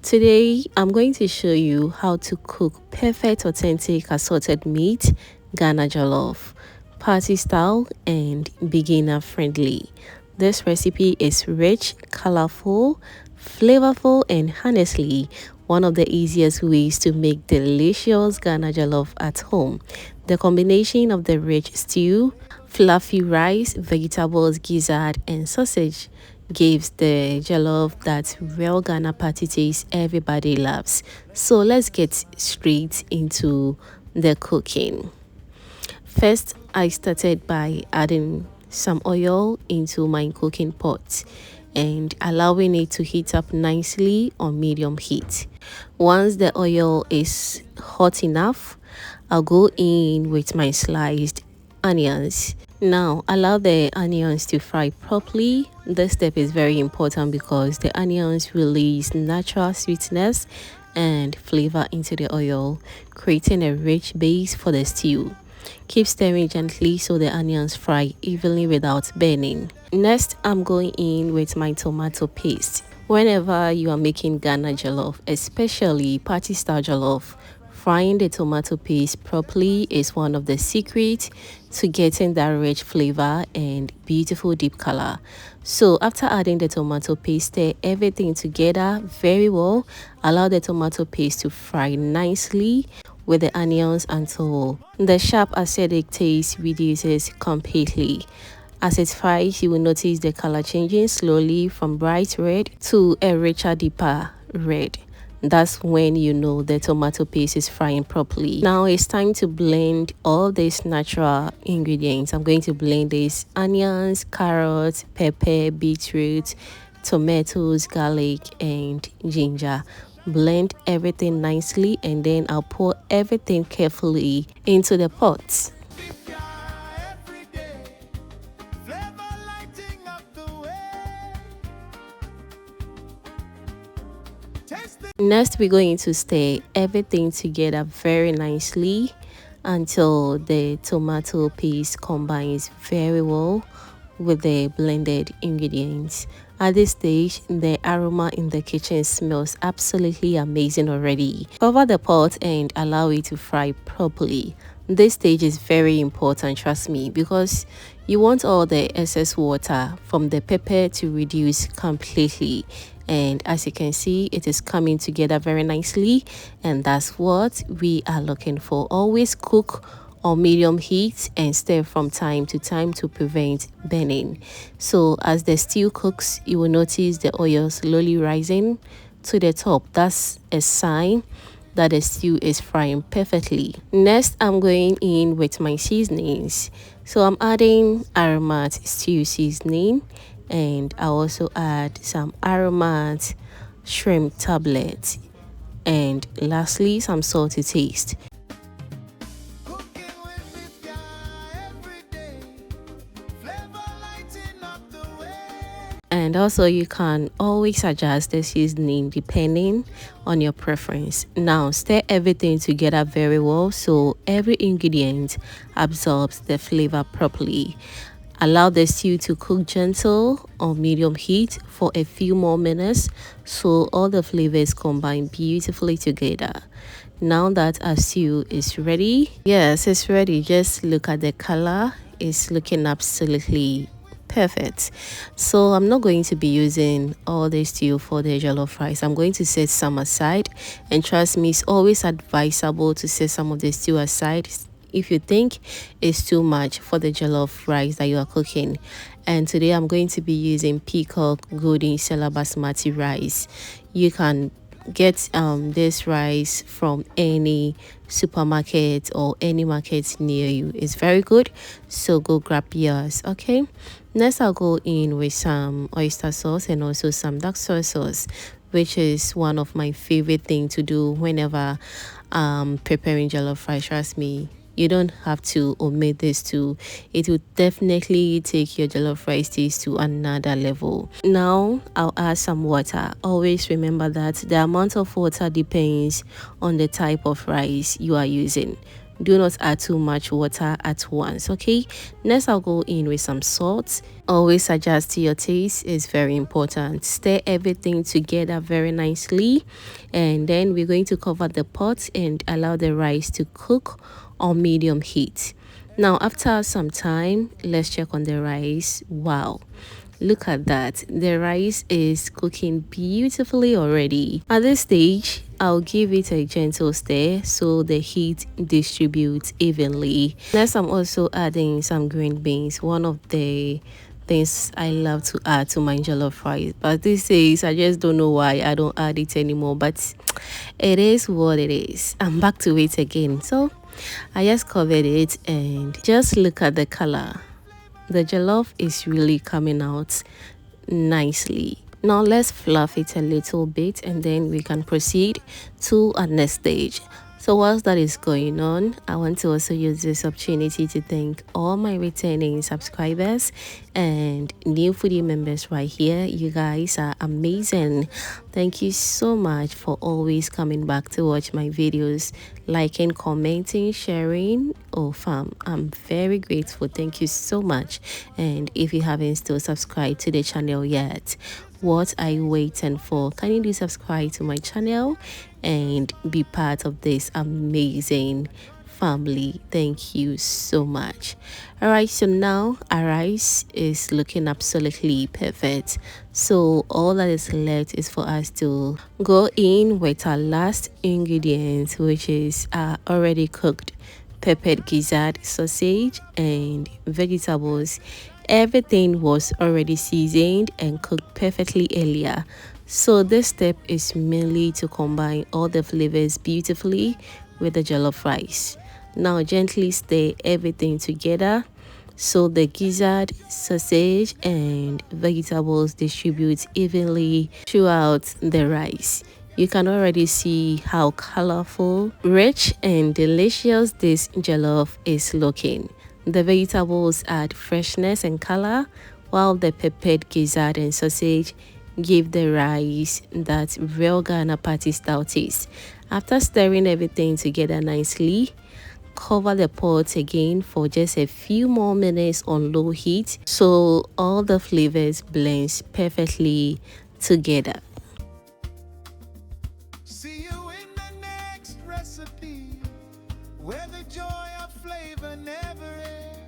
Today, I'm going to show you how to cook perfect authentic assorted meat Ghana jollof, party style and beginner friendly. This recipe is rich, colorful, flavorful and honestly one of the easiest ways to make delicious Ghana jollof at home. The combination of the rich stew, fluffy rice, vegetables, gizzard and sausage gives the jollof that real Ghana party taste everybody loves. So let's get straight into the cooking. First, I started by adding some oil into my cooking pot and allowing it to heat up nicely on medium heat. Once the oil is hot enough, I'll go in with my sliced onions. Now, allow the onions to fry properly. This step is very important because the onions release natural sweetness and flavor into the oil, creating a rich base for the stew. Keep stirring gently so the onions fry evenly without burning. Next, I'm going in with my tomato paste. Whenever you are making Ghana jollof, especially party style jollof, frying the tomato paste properly is one of the secrets to getting that rich flavor and beautiful deep color. So after adding the tomato paste, stir everything together very well. Allow the tomato paste to fry nicely with the onions until the sharp acidic taste reduces completely. As it fries, you will notice the color changing slowly from bright red to a richer, deeper red. That's when you know the tomato paste is frying properly. Now it's time to blend all these natural ingredients. I'm going to blend these onions, carrots, pepper, beetroot, tomatoes, garlic, and ginger. Blend everything nicely and then I'll pour everything carefully into the pot. Next, we're going to stir everything together very nicely until the tomato paste combines very well with the blended ingredients. At this stage, the aroma in the kitchen smells absolutely amazing already. Cover the pot and allow it to fry properly. This stage is very important, trust me, because you want all the excess water from the pepper to reduce completely. And as you can see, it is coming together very nicely, and that's what we are looking for. Always cook on medium heat and stir from time to time to prevent burning. So as the stew cooks, you will notice the oil slowly rising to the top. That's a sign that the stew is frying perfectly. Next, I'm going in with my seasonings. So I'm adding aromat stew seasoning, and I also add some aromat shrimp tablets, and lastly some salt to taste. And also you can always adjust the seasoning depending on your preference. Now stir everything together very well so every ingredient absorbs the flavor properly. Allow the stew to cook gentle on medium heat for a few more minutes so all the flavors combine beautifully together. Now that our stew is ready, yes, it's ready. Just look at the color. It's looking absolutely perfect. So I'm not going to be using all this stew for the jollof rice. I'm going to set some aside, and trust me, it's always advisable to set some of the stew aside if you think it's too much for the jollof rice that you are cooking. And today I'm going to be using peacock golden Sela basmati rice. You can get this rice from any supermarket or any market near you. It's very good, so go grab yours. Okay, next I'll go in with some oyster sauce and also some dark soy sauce, which is one of my favorite things to do whenever preparing jollof rice. Trust me, you don't have to omit this too. It will definitely take your jollof rice taste to another level. Now I'll add some water. Always remember that the amount of water depends on the type of rice you are using. Do not add too much water at once. Okay, next I'll go in with some salt. Always adjust to your taste, is very important. Stir everything together very nicely, and then we're going to cover the pot and allow the rice to cook on medium heat. Now after some time, let's check on the rice. Wow, look at that, the rice is cooking beautifully already. At this stage, I'll give it a gentle stir so the heat distributes evenly. Next, I'm also adding some green beans, one of the things I love to add to my jollof rice, but these days I just don't know why I don't add it anymore, but it is what it is. I'm back to it again, so I just covered it and just look at the color. The jollof is really coming out nicely. Now let's fluff it a little bit and then we can proceed to our next stage. So whilst that is going on, I want to also use this opportunity to thank all my returning subscribers and new foodie members right here. You guys are amazing. Thank you so much for always coming back to watch my videos, liking, commenting, sharing. Oh fam, I'm very grateful. Thank you so much. And if you haven't still subscribed to the channel yet, what are you waiting for? Can you do subscribe to my channel and be part of this amazing family? Thank you so much. All right, so now our rice is looking absolutely perfect, so all that is left is for us to go in with our last ingredient, which is our already cooked peppered gizzard sausage and vegetables. Everything was already seasoned and cooked perfectly earlier, so this step is mainly to combine all the flavors beautifully with the jollof rice. Now gently stir everything together so the gizzard, sausage and vegetables distribute evenly throughout the rice. You can already see how colorful, rich and delicious this jollof is looking. The vegetables add freshness and color, while the peppered gizzard and sausage give the rice that real Ghana party style taste. After stirring everything together nicely, cover the pot again for just a few more minutes on low heat so all the flavors blend perfectly together. See you in the next recipe, where the joy of flavor never ends.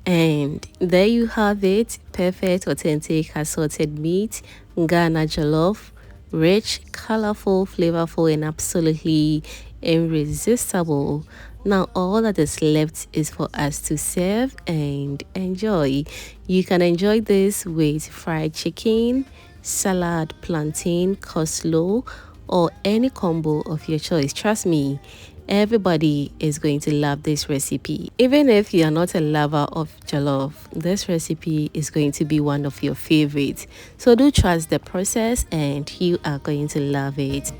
And there you have it, perfect, authentic, assorted meat, Ghana jollof, rich, colorful, flavorful, and absolutely irresistible. Now all that is left is for us to serve and enjoy. You can enjoy this with fried chicken, salad, plantain, coleslaw, or any combo of your choice. Trust me, everybody is going to love this recipe. Even if you are not a lover of jollof, this recipe is going to be one of your favorites. So do trust the process and you are going to love it.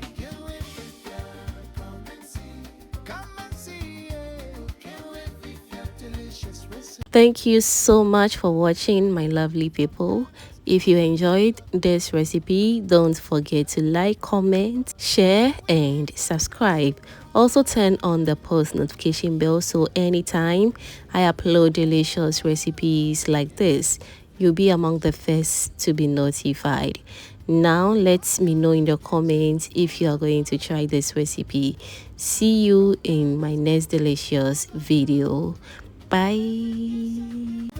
Thank you so much for watching, my lovely people. If you enjoyed this recipe, don't forget to like, comment, share and subscribe. Also turn on the post notification bell so anytime I upload delicious recipes like this, you'll be among the first to be notified. Now let me know in the comments if you are going to try this recipe. See you in my next delicious video. Bye.